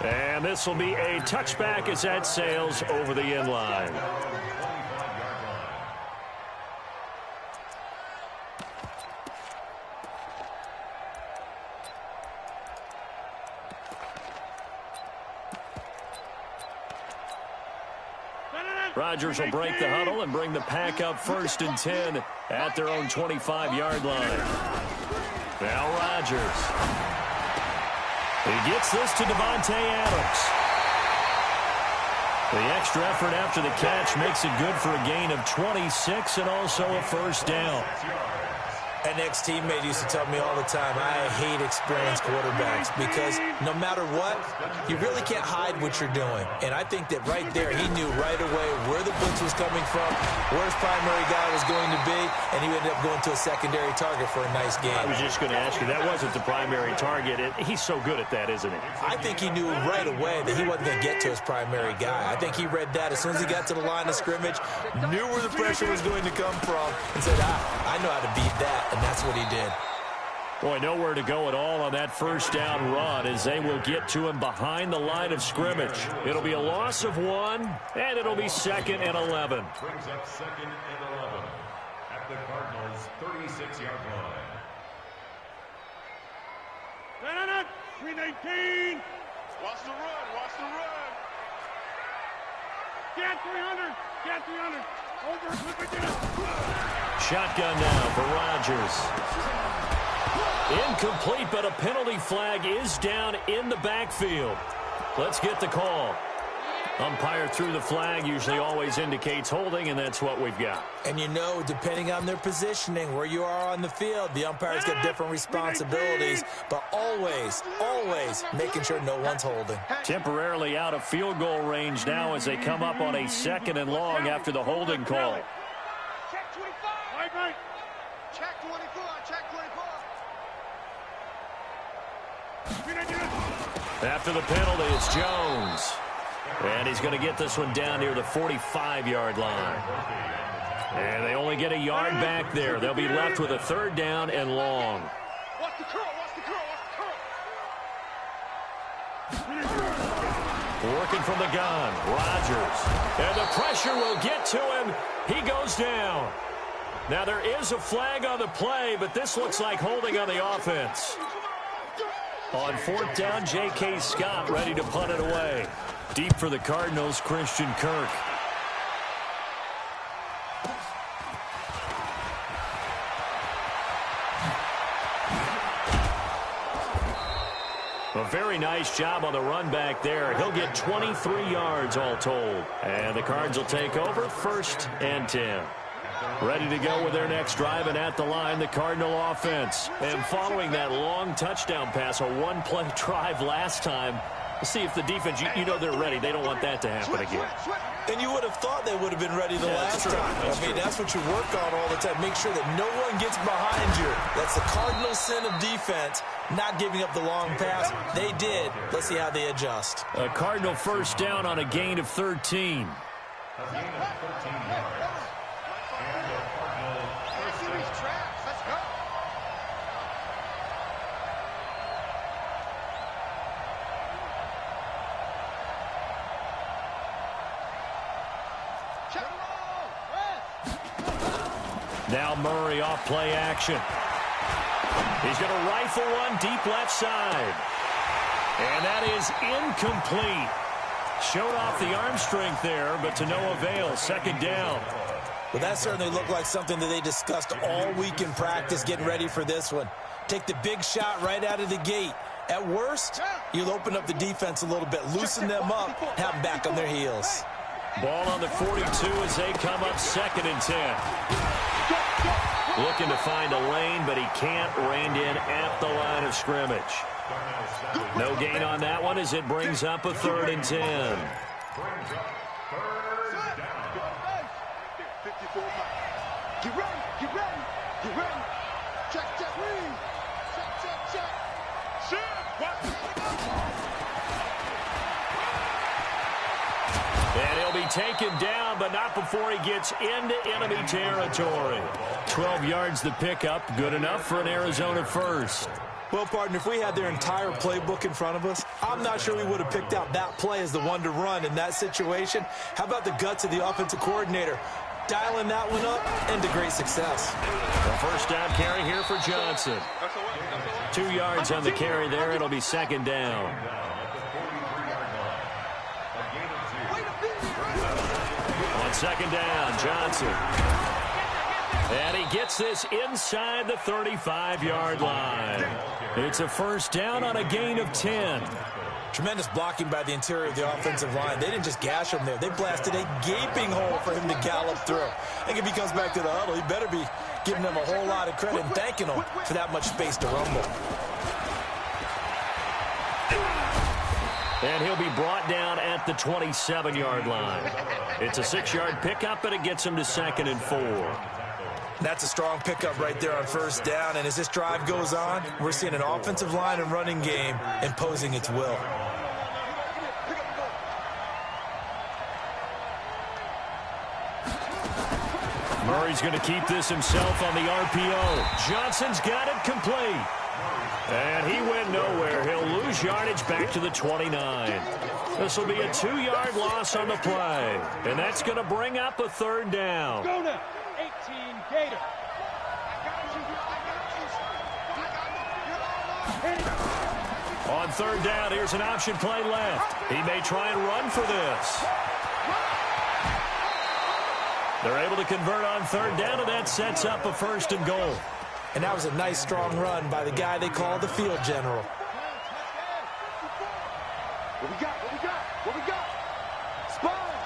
And this will be a touchback as that sails over the end line. Rodgers will break the huddle and bring the pack up 1st and 10 at their own 25-yard line. Now Rodgers. He gets this to Davante Adams. The extra effort after the catch makes it good for a gain of 26 and also a 1st down. An ex-teammate used to tell me all the time, I hate experienced quarterbacks because no matter what, you really can't hide what you're doing. And I think that right there, he knew right away where the blitz was coming from, where his primary guy was going to be, and he ended up going to a secondary target for a nice game. I was just going to ask you, that wasn't the primary target. He's so good at that, isn't he? I think he knew right away that he wasn't going to get to his primary guy. I think he read that as soon as he got to the line of scrimmage, knew where the pressure was going to come from, and said, I know how to beat that. And that's what he did. Boy, nowhere to go at all on that 1st down run as they will get to him behind the line of scrimmage. It'll be a loss of 1, and it'll be 2nd and 11. Brings up 2nd and 11 at the Cardinals' 36-yard line. 319. Watch the run. Watch the run. Get 300. Get 300. Over. Look at it. Shotgun now for Rodgers. Incomplete, but a penalty flag is down in the backfield. Let's get the call. Umpire threw the flag, usually always indicates holding, and that's what we've got. And you know, depending on their positioning, where you are on the field, the umpire's got different responsibilities, but always, always making sure no one's holding. Temporarily out of field goal range now as they come up on a 2nd and long after the holding call. Check 25. Right. Check 24. Check 24. After the penalty, it's Jones. And he's going to get this one down near the 45-yard line. And they only get a yard back there. They'll be left with a 3rd down and long. Watch the curl. Watch the curl. Watch the curl. Working from the gun, Rodgers. And the pressure will get to him. He goes down. Now there is a flag on the play, but this looks like holding on the offense. On 4th down, J.K. Scott ready to punt it away. Deep for the Cardinals, Christian Kirk. A very nice job on the run back there. He'll get 23 yards all told. And the Cards will take over 1st and 10. Ready to go with their next drive, and at the line, the Cardinal offense. And following that long touchdown pass, a one-play drive last time, we'll see if the defense, you know they're ready. They don't want that to happen again. And you would have thought they would have been ready the last time. That's what you work on all the time. Make sure that no one gets behind you. That's the cardinal sin of defense, not giving up the long pass. They did. Let's see how they adjust. A Cardinal 1st down on a gain of 13. A gain of 13 yards. And the Cardinals' 1st down. Let's go. Now Murray off play action. He's going to rifle one deep left side. And that is incomplete. Showed off the arm strength there, but to no avail. 2nd down. Well, that certainly looked like something that they discussed all week in practice, getting ready for this one. Take the big shot right out of the gate. At worst, you'll open up the defense a little bit, loosen them up, have them back on their heels. Ball on the 42 as they come up 2nd and 10. Looking to find a lane, but he can't. Reined in at the line of scrimmage. No gain on that one as it brings up a 3rd and 10. Brings up 3rd down. 54. Get ready. Get ready. Get ready. Check. Check. Shoot. And he'll be taken down, but not before he gets into enemy territory. 12 yards the pickup, good enough for an Arizona first. Well, partner, if we had their entire playbook in front of us, I'm not sure we would have picked out that play as the one to run in that situation. How about the guts of the offensive coordinator? Dialing that one up into great success. The first down carry here for Johnson. 2 yards on the carry there. It'll be second down. On second down, Johnson. And he gets this inside the 35-yard line. It's a first down on a gain of 10. Tremendous blocking by the interior of the offensive line. They didn't just gash him there. They blasted a gaping hole for him to gallop through. I think if he comes back to the huddle, he better be giving them a whole lot of credit and thanking them for that much space to rumble. And he'll be brought down at the 27-yard line. It's a 6-yard pickup, and it gets him to 2nd and 4. That's a strong pickup right there on first down. And as this drive goes on, we're seeing an offensive line and running game imposing its will. Murray's going to keep this himself on the RPO. Johnson's got it complete. And he went nowhere. He'll lose yardage back to the 29. This will be a 2-yard loss on the play. And that's going to bring up a third down. Go now. 18 Gator. On third down, here's an option play left. He may try and run for this. They're able to convert on third down, and that sets up a 1st and goal. And that was a nice, strong run by the guy they call the field general. What we got? What we got? What we got? Spine.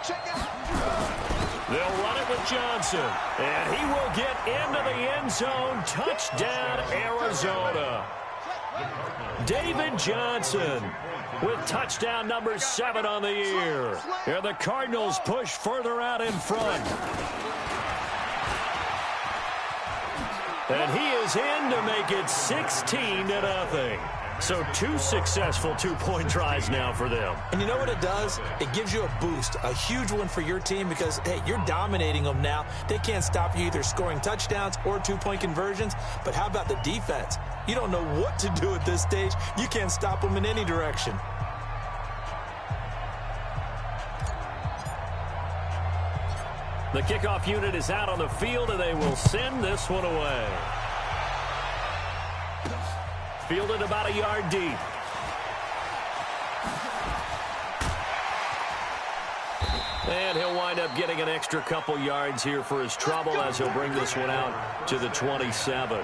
Check out. They'll run it with Johnson, and he will get into the end zone. Touchdown, Arizona. David Johnson with touchdown number 7 on the year. And the Cardinals push further out in front. And he is in to make it 16-0. So 2 successful two-point tries now for them. And you know what it does? It gives you a boost, a huge one for your team because, hey, you're dominating them now. They can't stop you either scoring touchdowns or two-point conversions. But how about the defense? You don't know what to do at this stage. You can't stop them in any direction. The kickoff unit is out on the field, and they will send this one away. Fielded about a yard deep. And he'll wind up getting an extra couple yards here for his trouble as he'll bring this one out to the 27.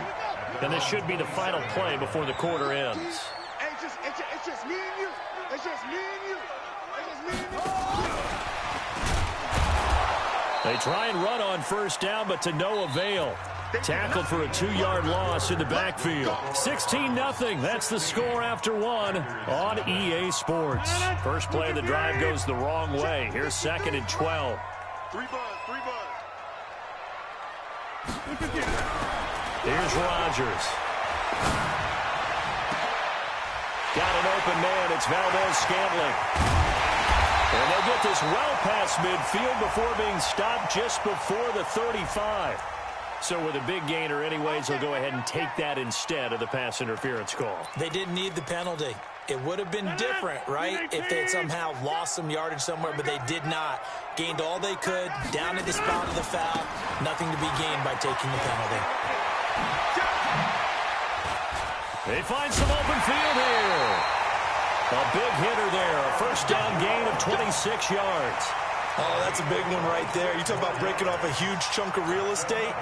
And this should be the final play before the quarter ends. It's just me and you. It's just me and you. It's just me and you. They try and run on first down, but to no avail. Tackled for a 2-yard loss in the backfield. 16-0. That's the score after 1 on EA Sports. First play of the drive goes the wrong way. Here's 2nd and 12. 3 buzz. Here's Rodgers. Got an open man. It's Valdez-Scantling. And they get this well past midfield before being stopped just before the 35. So with a big gainer anyways, they'll go ahead and take that instead of the pass interference call. They didn't need the penalty. It would have been different, right, if they had somehow lost some yardage somewhere, but they did not. Gained all they could, down at the spot of the foul. Nothing to be gained by taking the penalty. They find some open field here. A big hitter there. A first down gain of 26 yards. Oh, that's a big one right there. You talk about breaking off a huge chunk of real estate.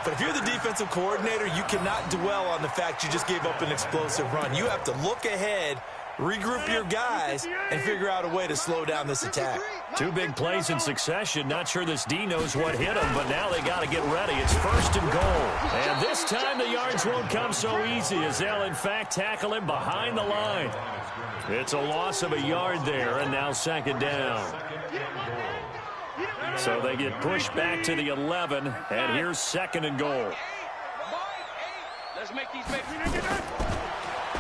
But if you're the defensive coordinator, you cannot dwell on the fact you just gave up an explosive run. You have to look ahead, regroup your guys, and figure out a way to slow down this attack. 2 big plays in succession. Not sure this D knows what hit him, but now they got to get ready. It's 1st and goal. And this time the yards won't come so easy as they'll, in fact, tackle him behind the line. It's a loss of a yard there, and now 2nd down. So they get pushed back to the 11, and here's 2nd and goal. Let's make these babies.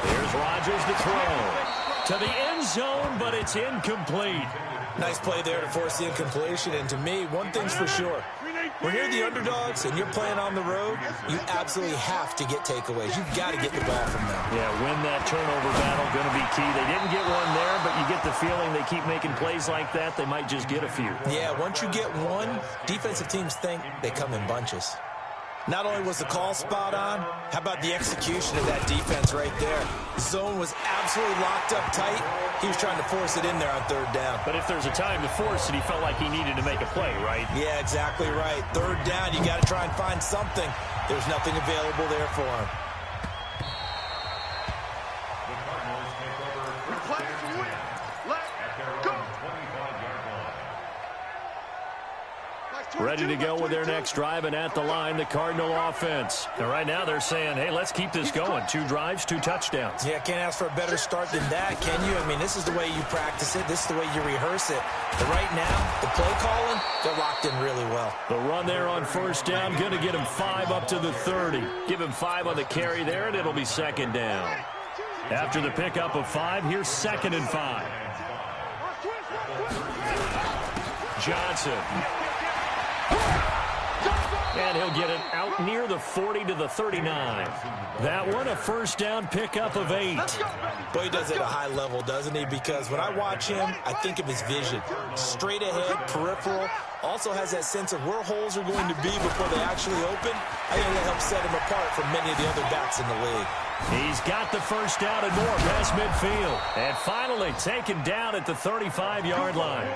Here's Rodgers to throw. To the end zone, but it's incomplete. Nice play there to force the incompletion. And to me, one thing's for sure. When you're the underdogs and you're playing on the road, you absolutely have to get takeaways. You've got to get the ball from them. Yeah, win that turnover battle, going to be key. They didn't get one there, but you get the feeling they keep making plays like that, they might just get a few. Yeah, once you get one, defensive teams think they come in bunches. Not only was the call spot on, how about the execution of that defense right there? The zone was absolutely locked up tight. He was trying to force it in there on third down. But if there's a time to force it, he felt like he needed to make a play, right? Yeah, exactly right. Third down, you got to try and find something. There's nothing available there for him. The Cardinals take over Play to win. at their Let's go. own 25-yard line. Ready to go with their next drive, and at the line, the Cardinal offense. And right now they're saying, hey, let's keep this going. 2 drives, 2 touchdowns. Yeah, can't ask for a better start than that, can you? I mean, this is the way you practice it. This is the way you rehearse it. But right now, the play calling, they're locked in really well. The run there on first down, going to get him 5 up to the 30. Give him 5 on the carry there, and it'll be second down. After the pickup of 5, here's 2nd and 5. Johnson. And he'll get it out near the 40 to the 39. That one, a first down pickup of 8. Boy, he does it at a high level, doesn't he? Because when I watch him, I think of his vision. Straight ahead, peripheral. Also has that sense of where holes are going to be before they actually open. I think that helps set him apart from many of the other backs in the league. He's got the first down and more past midfield. And finally taken down at the 35-yard line.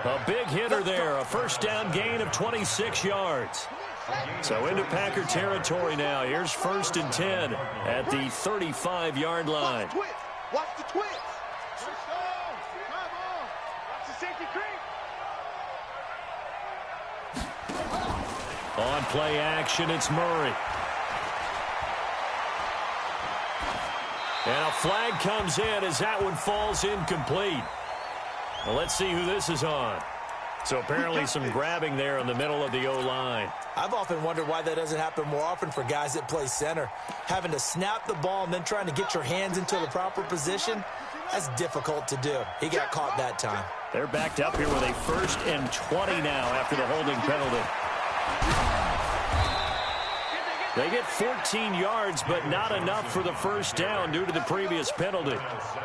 A big hitter there, a first down gain of 26 yards. So into Packer territory now. Here's 1st and 10 at the 35-yard line. Watch the twist. Watch the safety creep. On play action, it's Murray. And a flag comes in as that one falls incomplete. Well, let's see who this is on. So apparently some grabbing there in the middle of the O-line. I've often wondered why that doesn't happen more often for guys that play center. Having to snap the ball and then trying to get your hands into the proper position, that's difficult to do. He got caught that time. They're backed up here with a 1st and 20 now after the holding penalty. They get 14 yards, but not enough for the first down due to the previous penalty.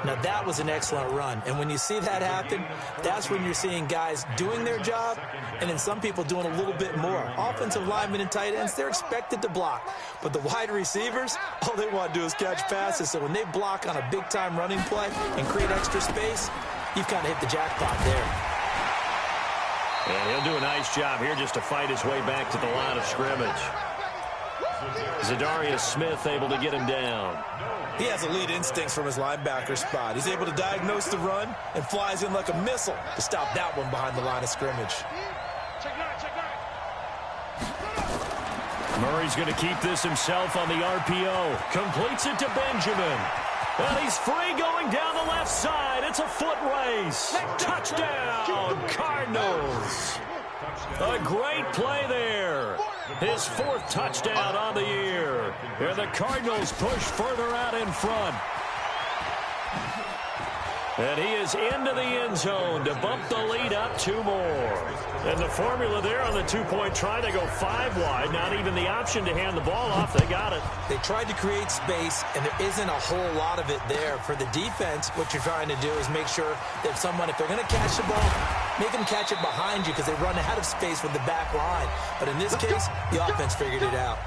Now, that was an excellent run. And when you see that happen, that's when you're seeing guys doing their job and then some people doing a little bit more. Offensive linemen and tight ends, they're expected to block. But the wide receivers, all they want to do is catch passes. So when they block on a big-time running play and create extra space, you've kind of hit the jackpot there. And he'll do a nice job here just to fight his way back to the line of scrimmage. Zadarius Smith able to get him down. He has elite instincts from his linebacker spot. He's able to diagnose the run and flies in like a missile to stop that one behind the line of scrimmage. Murray's going to keep this himself on the RPO. Completes it to Benjamin. And he's free going down the left side. It's a foot race. Touchdown, Cardinals. A great play there. His 4th touchdown on the year. And the Cardinals push further out in front. And he is into the end zone to bump the lead up 2 more. And the formula there on the 2-point try, they go 5 wide. Not even the option to hand the ball off. They got it. They tried to create space, and there isn't a whole lot of it there. For the defense, what you're trying to do is make sure that if they're going to catch the ball, make them catch it behind you because they run out of space with the back line. But in this case, the offense figured it out.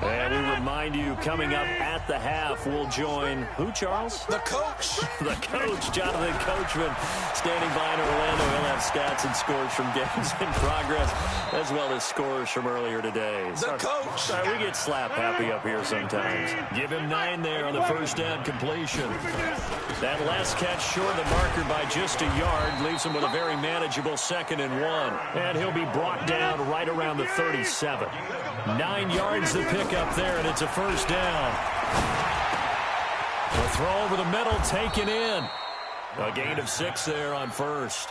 And we remind you, coming up at the half, we'll join who, Charles? The coach. The coach, Jonathan Coachman, standing by in Orlando. He'll have stats and scores from games in progress, as well as scores from earlier today. The coach. Sorry, we get slap happy up here sometimes. Give him 9 there on the first down completion. That last catch short of the marker by just a yard leaves him with a very manageable 2nd and 1. And he'll be brought down right around the 37. 9 yards to pick up there, and it's a first down. The throw over the middle taken in. A gain of 6 there on first.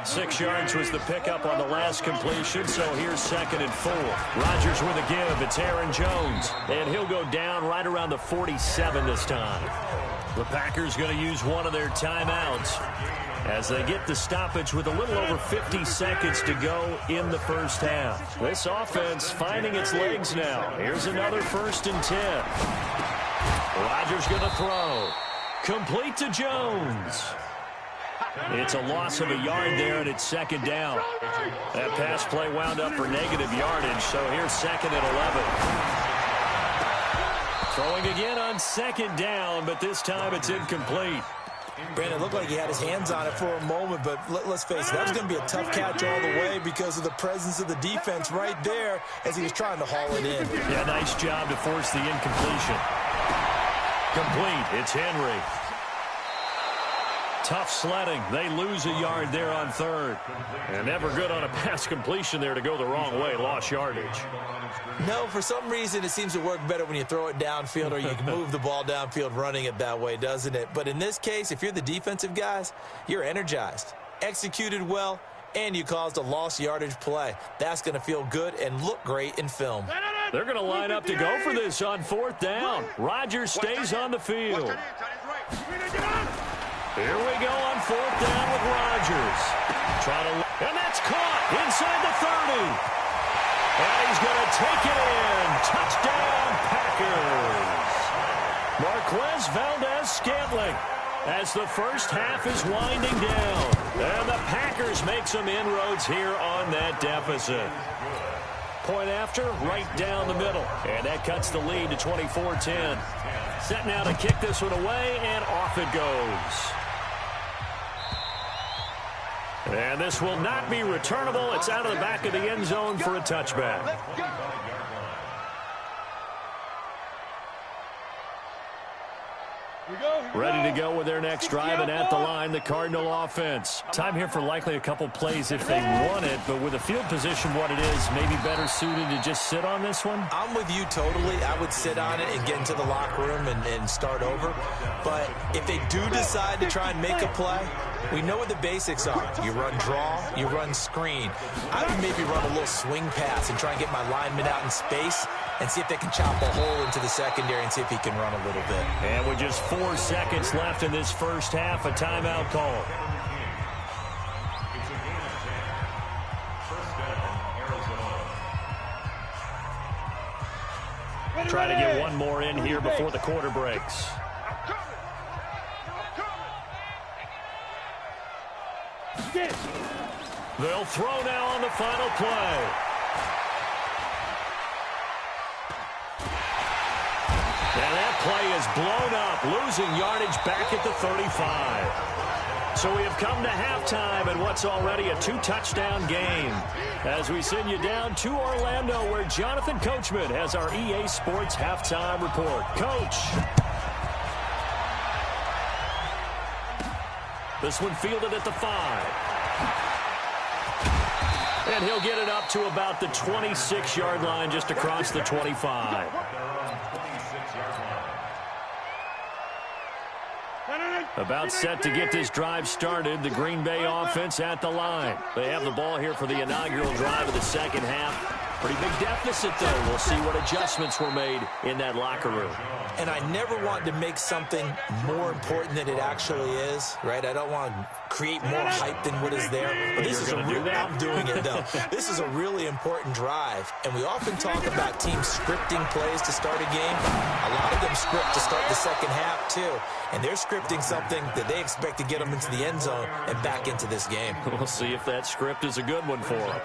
6 yards was the pickup on the last completion, so here's 2nd and 4. Rodgers with a give. It's Aaron Jones, and he'll go down right around the 47 this time. The Packers going to use one of their timeouts as they get the stoppage with a little over 50 seconds to go in the first half. This offense finding its legs now. Here's another 1st and 10. Rodgers going to throw. Complete to Jones. It's a loss of a yard there, and it's 2nd down. That pass play wound up for negative yardage, so here's 2nd and 11. Throwing again on 2nd down, but this time it's incomplete. Brandon, it looked like he had his hands on it for a moment, but let's face it, that was going to be a tough catch all the way because of the presence of the defense right there as he was trying to haul it in. Yeah, nice job to force the incompletion. Complete. It's Henry. Tough sledding. They lose a yard there on 3rd. And never good on a pass completion there to go the wrong way. Lost yardage. No, for some reason it seems to work better when you throw it downfield or you can move the ball downfield running it that way, doesn't it? But in this case, if you're the defensive guys, you're energized, executed well, and you caused a lost yardage play. That's going to feel good and look great in film. They're going to line up to go for this on 4th down. Rodgers stays on the field. Here we go on 4th down with Rodgers. And that's caught inside the 30. And he's going to take it in. Touchdown, Packers. Marquez Valdez-Scantling as the first half is winding down. And the Packers make some inroads here on that deficit. Point after, right down the middle. And that cuts the lead to 24-10. Set now to kick this one away, and off it goes. And this will not be returnable. It's out of the back of the end zone for a touchback. Ready to go with their next drive, and at the line, the Cardinal offense. Time here for likely a couple plays if they want it, but with the field position what it is, maybe better suited to just sit on this one? I'm with you totally. I would sit on it and get into the locker room and start over. But if they do decide to try and make a play, we know what the basics are. You run draw, you run screen. I would maybe run a little swing pass and try and get my lineman out in space and see if they can chop a hole into the secondary and see if he can run a little bit. And with just 4 seconds left in this first half, a timeout call. Try to get one more in here before the quarter breaks. They'll throw now on the final play. And that play is blown up, losing yardage back at the 35. So we have come to halftime in what's already a 2-touchdown game. As we send you down to Orlando, where Jonathan Coachman has our EA Sports halftime report. Coach. This one fielded at the 5. And he'll get it up to about the 26-yard line, just across the 25. About set to get this drive started. The Green Bay offense at the line. They have the ball here for the inaugural drive of the second half. Pretty big deficit, though. We'll see what adjustments were made in that locker room. And I never want to make something more important than it actually is, right? I don't want to create more hype than what is there. But this is a real, I'm doing it, though. This is a really important drive. And we often talk about teams scripting plays to start a game. A lot of them script to start the second half, too. And they're scripting something that they expect to get them into the end zone and back into this game. We'll see if that script is a good one for them.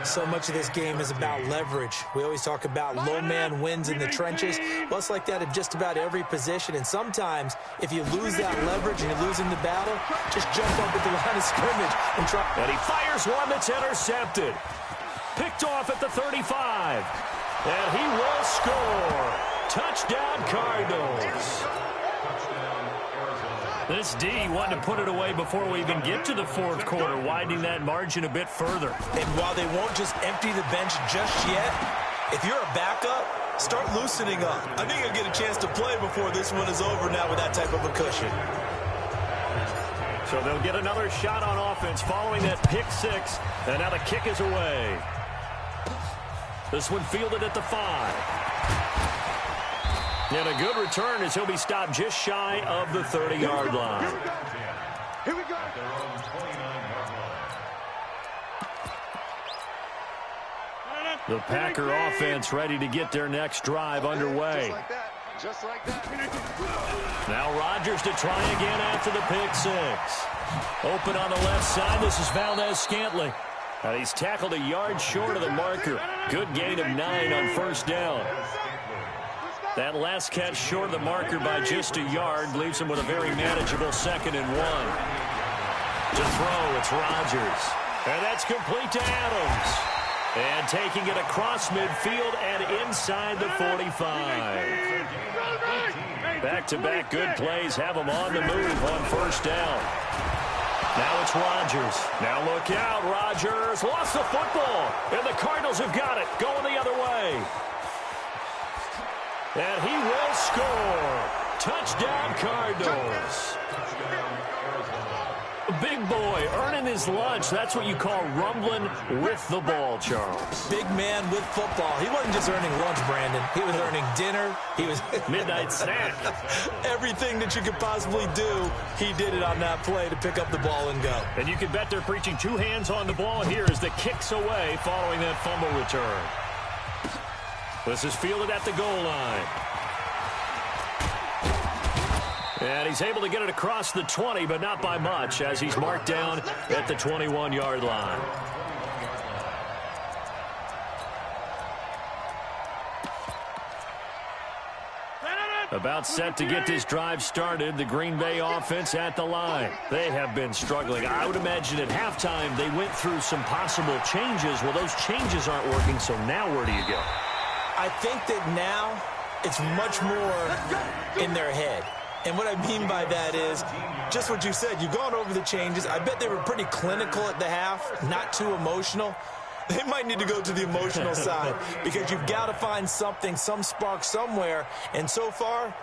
So much of this game is about leverage. We always talk about low man wins in the trenches. Well, it's like that at just about every position. And sometimes, if you lose that leverage and you're losing the battle, just jump up at the line of scrimmage and try. And he fires one that's intercepted. Picked off at the 35. And he will score. Touchdown, Cardinals. This D wanted to put it away before we even get to the fourth quarter, widening that margin a bit further. And while they won't just empty the bench just yet, if you're a backup, start loosening up. I think you'll get a chance to play before this one is over now with that type of a cushion. So they'll get another shot on offense following that pick six. And now the kick is away. This one fielded at the 5. And a good return as he'll be stopped just shy of the 30-yard line. Here we go. The Packer offense ready to get their next drive underway. Just like that. Now Rodgers to try again after the pick six. Open on the left side. This is Valdez-Scantling. And he's tackled a yard short of the marker. Good gain of 9 on first down. That last catch short of the marker by just a yard leaves him with a very manageable 2nd and 1. To throw, it's Rodgers. And that's complete to Adams. And taking it across midfield and inside the 45. Back-to-back good plays have him on the move on first down. Now it's Rodgers. Now look out, Rodgers lost the football. And the Cardinals have got it, going the other way. And he will score. Touchdown, Cardinals. Big boy earning his lunch. That's what you call rumbling with the ball, Charles. Big man with football. He wasn't just earning lunch, Brandon. He was earning dinner. He was midnight snack. Everything that you could possibly do, he did it on that play to pick up the ball and go. And you can bet they're preaching 2 hands on the ball here as the kick's away following that fumble return. This is fielded at the goal line. And he's able to get it across the 20, but not by much, as he's marked down at the 21-yard line. About set to get this drive started, the Green Bay offense at the line. They have been struggling. I would imagine at halftime they went through some possible changes. Well, those changes aren't working, so now where do you go? I think that now it's much more in their head. And what I mean by that is just what you said. You've gone over the changes. I bet they were pretty clinical at the half, not too emotional. They might need to go to the emotional side because you've got to find something, some spark somewhere. And so far,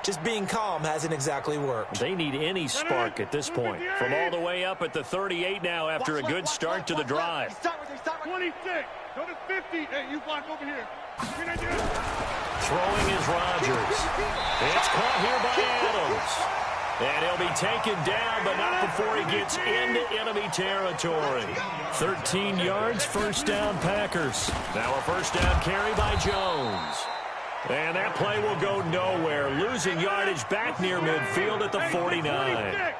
just being calm hasn't exactly worked. They need any spark at this point. From all the way up at the 38 now after a good start to the drive. 26. Go to 50. Hey, you block over here. Throwing is Rodgers. It's caught here by Adams. And he'll be taken down, but not before he gets into enemy territory. 13 yards, first down Packers. Now a first down carry by Jones. And that play will go nowhere. Losing yardage back near midfield at the 49.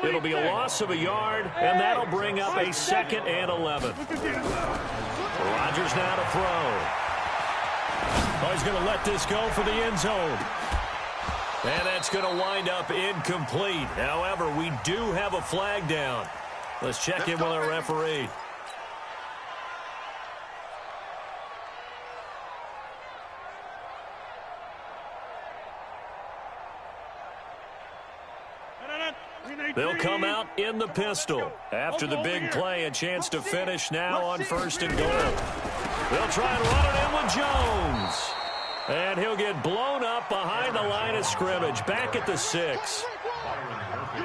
It'll be a loss of a yard, and that'll bring up a 2nd and 11. Rodgers now to throw. Oh, he's going to let this go for the end zone. And that's going to wind up incomplete. However, we do have a flag down. Let's check in with our referee. They'll come out in the pistol. After the big play, a chance to finish now on 1st and goal. They'll try and run it in with Jones. And he'll get blown up behind the line of scrimmage, back at the 6.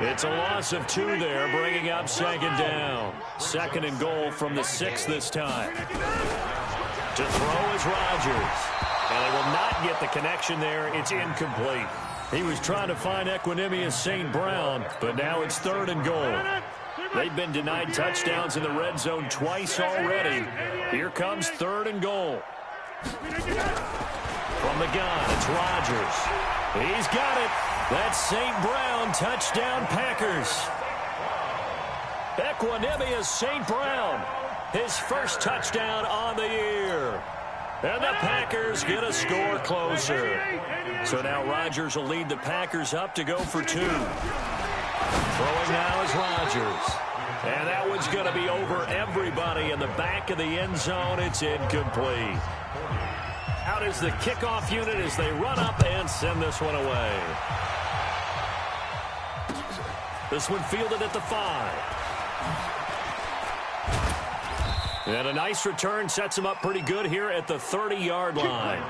It's a loss of 2 there, bringing up 2nd down. 2nd and goal from the 6 this time. To throw is Rodgers. And they will not get the connection there. It's incomplete. He was trying to find Equanimeous St. Brown, but now it's 3rd and goal. They've been denied touchdowns in the red zone twice already. Here comes 3rd and goal. From the gun, it's Rodgers. He's got it. That's St. Brown, touchdown Packers. Equanimeous St. Brown, his first touchdown on the year. And the Packers get a score closer. So now Rodgers will lead the Packers up to go for 2. Throwing now is Rodgers. And that one's going to be over everybody in the back of the end zone. It's incomplete. Out is the kickoff unit as they run up and send this one away. This one fielded at the 5. And a nice return sets him up pretty good here at the 30-yard line.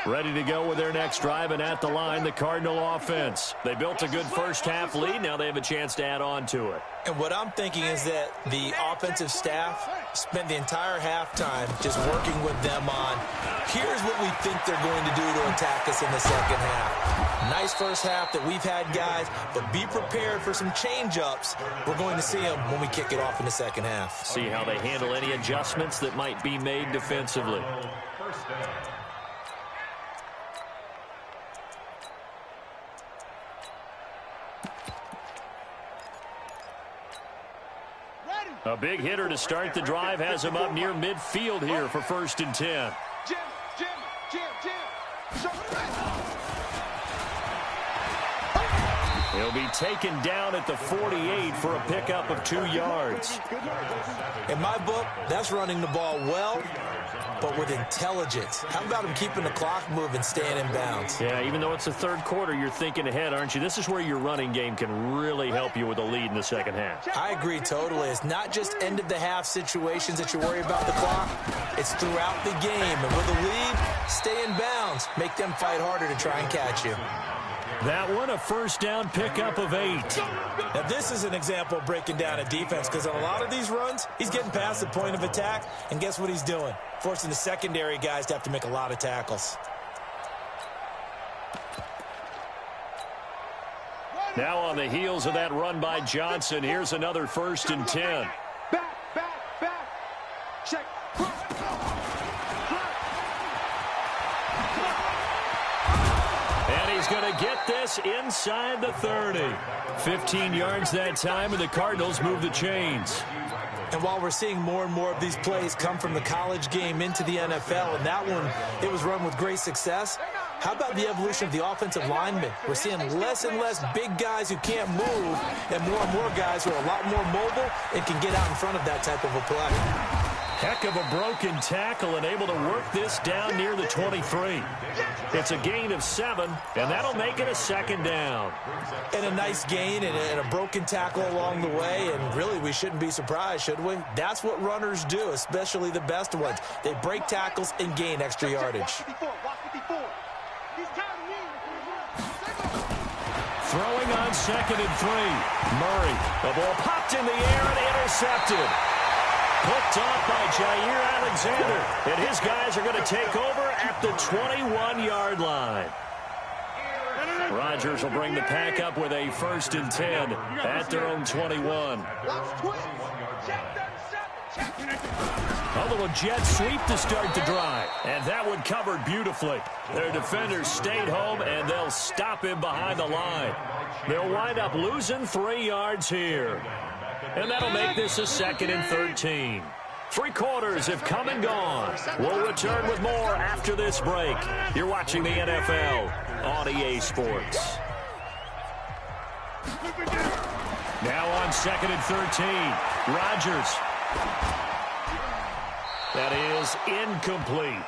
Ready to go with their next drive, and at the line, the Cardinal offense. They built a good first-half lead. Now they have a chance to add on to it. And what I'm thinking is that the offensive staff spent the entire halftime just working with them on, here's what we think they're going to do to attack us in the second half. Nice first half that we've had, guys, but be prepared for some change-ups. We're going to see them when we kick it off in the second half. See how they handle any adjustments that might be made defensively. First down. A big hitter to start the drive has him up near midfield here for 1st and 10. Jim, Jim, Jim, Jim. Show the right. He'll be taken down at the 48 for a pickup of 2 yards. In my book, that's running the ball well, but with intelligence. How about him keeping the clock moving, staying in bounds? Yeah, even though it's the third quarter, you're thinking ahead, aren't you? This is where your running game can really help you with a lead in the second half. I agree totally. It's not just end-of-the-half situations that you worry about the clock. It's throughout the game. And with a lead, stay in bounds. Make them fight harder to try and catch you. That one, a first down pickup of 8. Now, this is an example of breaking down a defense, because on a lot of these runs, he's getting past the point of attack, and guess what he's doing? Forcing the secondary guys to have to make a lot of tackles. Now on the heels of that run by Johnson, here's another 1st and 10. Back. Check. And he's going to get this inside the 30. 15 yards that time, and the Cardinals move the chains. And while we're seeing more and more of these plays come from the college game into the NFL, and that one, it was run with great success, how about the evolution of the offensive linemen? We're seeing less and less big guys who can't move, and more guys who are a lot more mobile and can get out in front of that type of a play. Heck of a broken tackle and able to work this down near the 23. It's a gain of 7, and that'll make it a 2nd down. And a nice gain and a broken tackle along the way, and really we shouldn't be surprised, should we? That's what runners do, especially the best ones. They break tackles and gain extra yardage. Throwing on 2nd and 3. Murray, the ball popped in the air and intercepted. Picked off by Jair Alexander. And his guys are going to take over at the 21-yard line. Rodgers will bring the pack up with a 1st and 10 at their own 21. A little jet sweep to start the drive. And that one covered beautifully. Their defenders stayed home, and they'll stop him behind the line. They'll wind up losing 3 yards here. And that'll make this a 2nd and 13. 3 quarters have come and gone. We'll return with more after this break. You're watching the NFL on EA Sports. Now on 2nd and 13. Rodgers. That is incomplete.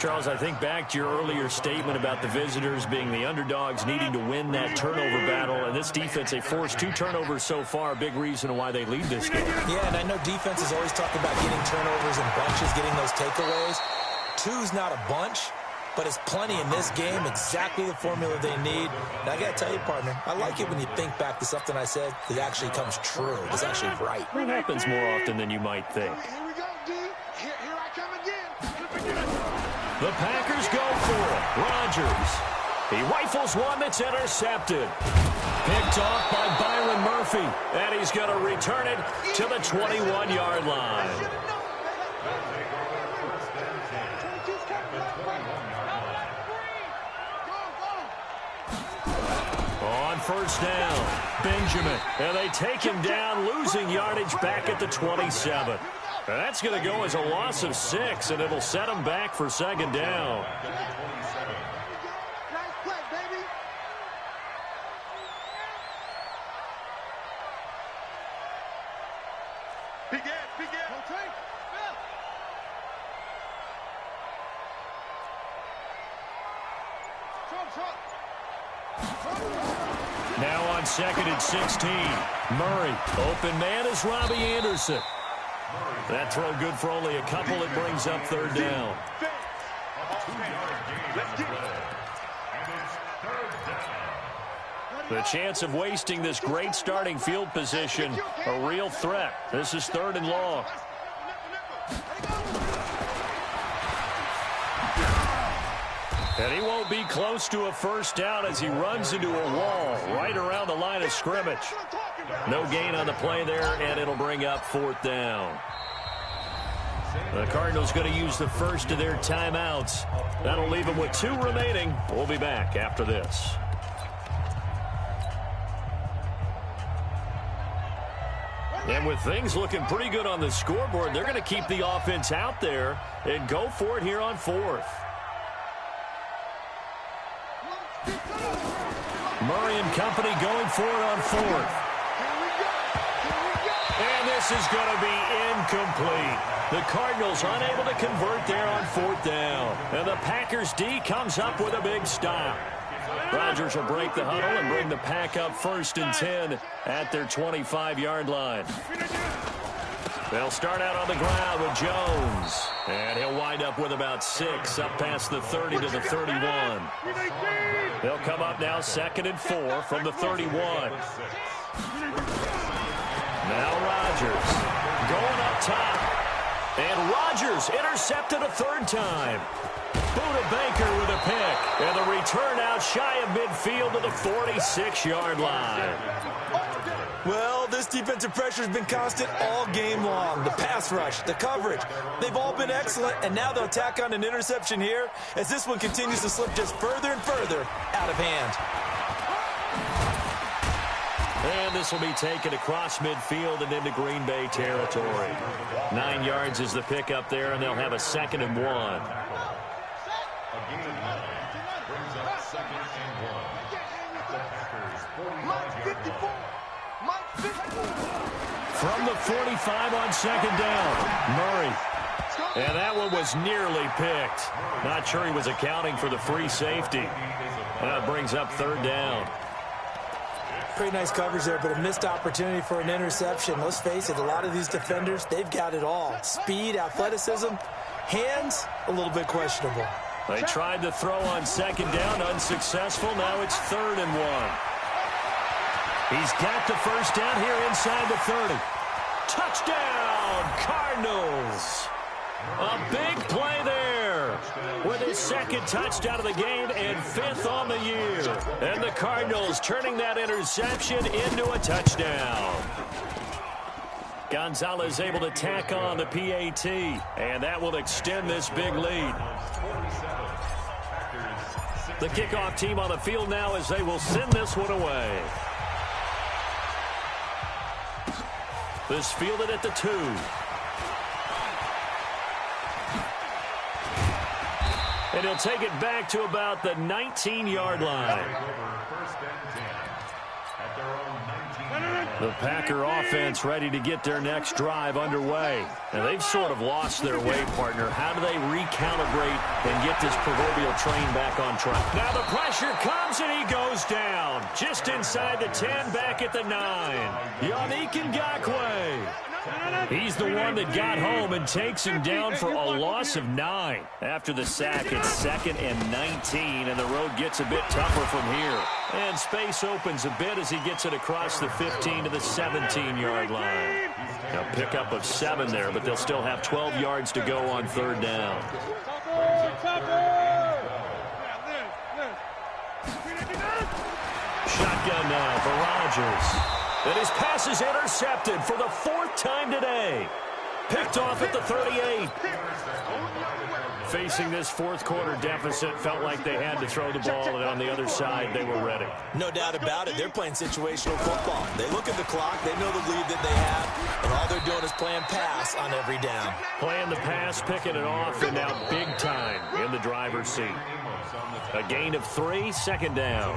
Charles, I think back to your earlier statement about the visitors being the underdogs needing to win that turnover battle. And this defense, they forced 2 turnovers so far. Big reason why they lead this game. Yeah, and I know defenses always talk about getting turnovers in bunches, getting those takeaways. 2's not a bunch, but it's plenty in this game, exactly the formula they need. And I got to tell you, partner, I like it when you think back to something I said that actually comes true. It's actually right. It happens more often than you might think. Here we go, D. Here I come again. The Packers go for it. Rodgers. He rifles one that's intercepted. Picked off by Byron Murphy. And he's going to return it to the 21-yard line. On 1st down, Benjamin. And they take him down, losing yardage back at the 27. That's going to go as a loss of 6, and it'll set them back for 2nd down. Nice play, baby. Begin. Now on 2nd and 16. Murray. Open man is Robbie Anderson. That throw good for only a couple. It brings up 3rd down. 2-yard gain. Let's get it. And it's third down. The chance of wasting this great starting field position, a real threat. This is 3rd and long. And he won't be close to a first down as he runs into a wall right around the line of scrimmage. No gain on the play there, and it'll bring up 4th down. The Cardinals going to use the first of their timeouts. That'll leave them with 2 remaining. We'll be back after this. And with things looking pretty good on the scoreboard, they're going to keep the offense out there and go for it here on 4th. Murray and company going for it on 4th. And this is going to be incomplete. The Cardinals unable to convert there on 4th down. And the Packers D comes up with a big stop. Rodgers will break the huddle and bring the Pack up 1st and 10 at their 25-yard line. They'll start out on the ground with Jones. And he'll wind up with about 6 up past the 30 to the 31. They'll come up now 2nd and 4 from the 31. Now Rodgers going up top. And Rodgers intercepted a 3rd time. Buda Baker with a pick. And the return out shy of midfield to the 46-yard line. Well, this defensive pressure has been constant all game long. The pass rush, the coverage, they've all been excellent, and now they'll tack on an interception here as this one continues to slip just further and further out of hand. And this will be taken across midfield and into Green Bay territory. 9 yards is the pickup there, and they'll have a 2nd and 1. A gain of 9 brings up 2nd and 1. The Packers 45-yard line. From the 45 on 2nd down, Murray. And that one was nearly picked. Not sure he was accounting for the free safety. That brings up 3rd down. Pretty nice coverage there, but a missed opportunity for an interception. Let's face it, a lot of these defenders, they've got it all. Speed, athleticism, hands, a little bit questionable. They tried to throw on 2nd down, unsuccessful. Now it's 3rd and 1. He's got the first down here inside the 30. Touchdown, Cardinals. A big play there with his 2nd touchdown of the game and 5th on the year. And the Cardinals turning that interception into a touchdown. Gonzalez able to tack on the PAT, and that will extend this big lead. The kickoff team on the field now as they will send this one away. This fielded at the 2. And he'll take it back to about the 19-yard line. The Packer offense ready to get their next drive underway. And they've sort of lost their way, partner. How do they recalibrate and get this proverbial train back on track? Now the pressure comes and he goes down. Just inside the 10, back at the 9. Yannick Ngakoue. He's the one that got home and takes him down for a loss of 9. After the sack, it's 2nd and 19, and the road gets a bit tougher from here. And space opens a bit as he gets it across the 15 to the 17-yard line. A pickup of 7 there, but they'll still have 12 yards to go on 3rd down. Shotgun now for Rodgers. And his pass is intercepted for the 4th time today. Picked off at the 38. Facing this 4th quarter deficit, felt like they had to throw the ball, and on the other side, they were ready. No doubt about it. They're playing situational football. They look at the clock. They know the lead that they have, and all they're doing is playing pass on every down. Playing the pass, picking it off, and now big time in the driver's seat. A gain of 3, 2nd down.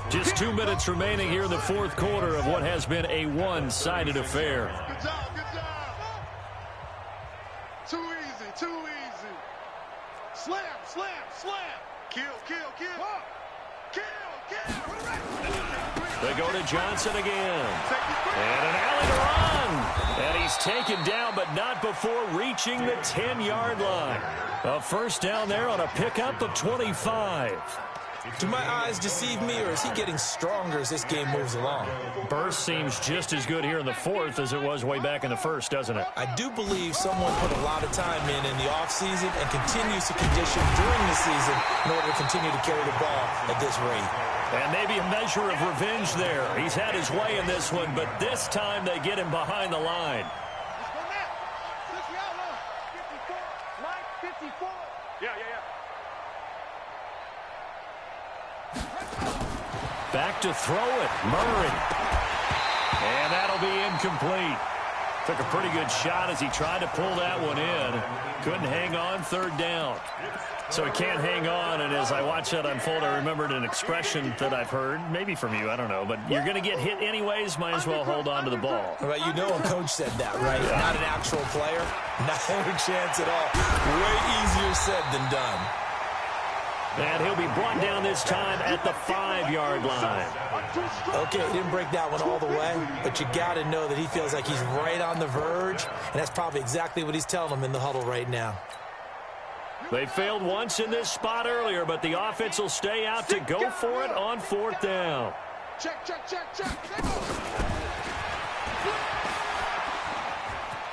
Just 2 minutes remaining here in the 4th quarter of what has been a one-sided affair. Good job, good job. Too easy, too easy. Slam, slam, slam. Kill, kill, kill. Kill, kill. They go to Johnson again. And an alley to run. And he's taken down, but not before reaching the 10-yard line. A first down there on a pickup of 25. Do my eyes deceive me, or is he getting stronger as this game moves along? Burst seems just as good here in the fourth as it was way back in the first, doesn't it? I do believe someone put a lot of time in the offseason and continues to condition during the season in order to continue to carry the ball at this rate. And maybe a measure of revenge there. He's had his way in this one, but this time they get him behind the line. Back to throw it, Murray. And that'll be incomplete. Took a pretty good shot as he tried to pull that one in. Couldn't hang on, third down. So he can't hang on, and as I watch that unfold, I remembered an expression that I've heard, maybe from you, I don't know, but you're going to get hit anyways, might as well hold on to the ball. Right, you know a coach said that, right? Yeah. Not an actual player. Not a chance at all. Way easier said than done. And he'll be brought down this time at the 5-yard line. Okay, he didn't break that one all the way, but you got to know that he feels like he's right on the verge, and that's probably exactly what he's telling them in the huddle right now. They failed once in this spot earlier, but the offense will stay out to go for it on fourth down. Check.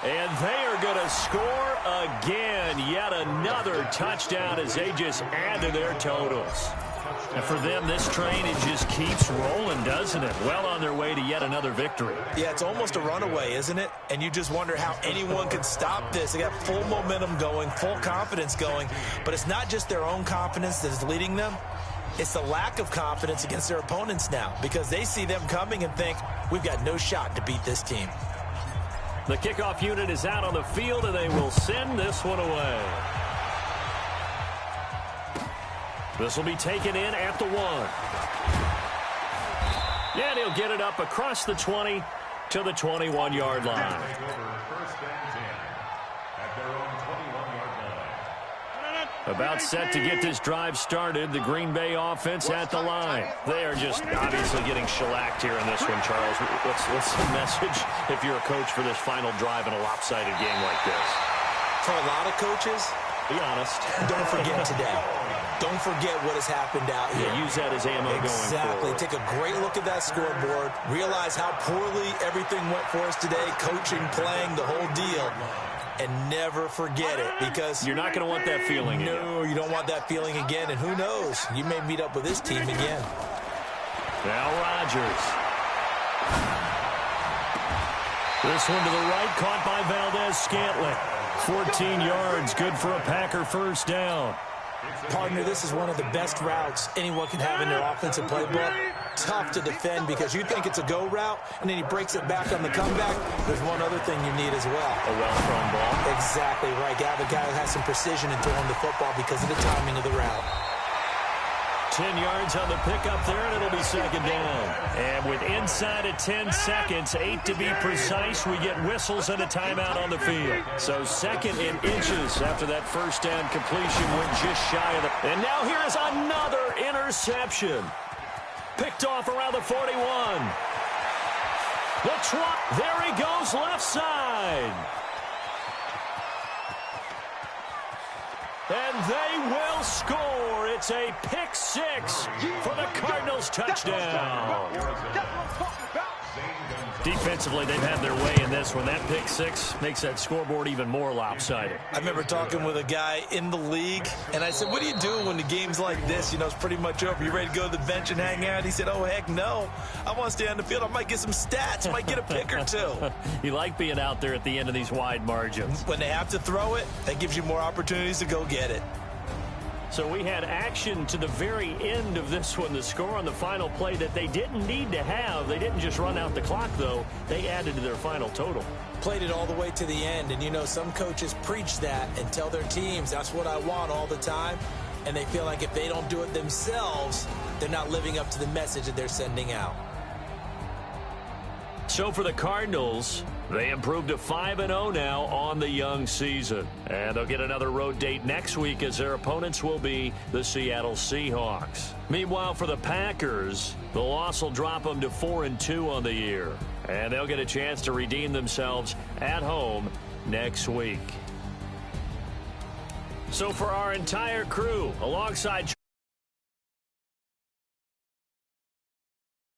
And they are going to score again. Yet another touchdown as they just add to their totals. And for them, this train, it just keeps rolling, doesn't it? Well on their way to yet another victory. Yeah, it's almost a runaway, isn't it? And you just wonder how anyone can stop this. They got full momentum going, full confidence going. But it's not just their own confidence that is leading them. It's the lack of confidence against their opponents now, because they see them coming and think, we've got no shot to beat this team. The kickoff unit is out on the field, and they will send this one away. This will be taken in at the 1. And he'll get it up across the 20 to the 21-yard line. About set to get this drive started, the Green Bay offense at the line. They are just obviously getting shellacked here in this one, Charles. What's the message if you're a coach for this final drive in a lopsided game like this? For a lot of coaches, be honest. Don't forget today. Don't forget what has happened out here. Yeah, use that as ammo going forward. Exactly. Take a great look at that scoreboard. Realize how poorly everything went for us today, coaching, playing, the whole deal. And never forget it, because you're not going to want that feeling again. No, you don't want that feeling again. And who knows? You may meet up with this team again. Now Rodgers. This one to the right, caught by Valdez-Scantling. 14 yards, good for a Packer first down. Partner, this is one of the best routes anyone can have in their offensive playbook. Tough to defend because you think it's a go route, and then he breaks it back on the comeback. There's one other thing you need as well. A well-thrown ball. Exactly right. You have a guy who has some precision in throwing the football because of the timing of the route. 10 yards on the pickup there, and it'll be second down. And with inside of 10 seconds, 8 to be precise, we get whistles and a timeout on the field. So second in inches after that first down completion went just shy of the... And now here is another interception. Picked off around the 41. The trot, there he goes, left side. And they will score. It's a pick six for the Cardinals touchdown. Defensively, they've had their way in this one. That pick six makes that scoreboard even more lopsided. I remember talking with a guy in the league, and I said, what do you do when the game's like this? You know, it's pretty much over. You ready to go to the bench and hang out? He said, oh, heck no. I want to stay on the field. I might get some stats. I might get a pick or two. You like being out there at the end of these wide margins. When they have to throw it, that gives you more opportunities to go get it. So we had action to the very end of this one, the score on the final play that they didn't need to have. They didn't just run out the clock, though. They added to their final total. Played it all the way to the end, and you know, some coaches preach that and tell their teams, that's what I want all the time, and they feel like if they don't do it themselves, they're not living up to the message that they're sending out. So for the Cardinals, they improved to 5-0 now on the young season. And they'll get another road date next week as their opponents will be the Seattle Seahawks. Meanwhile, for the Packers, the loss will drop them to 4-2 on the year. And they'll get a chance to redeem themselves at home next week. So for our entire crew, alongside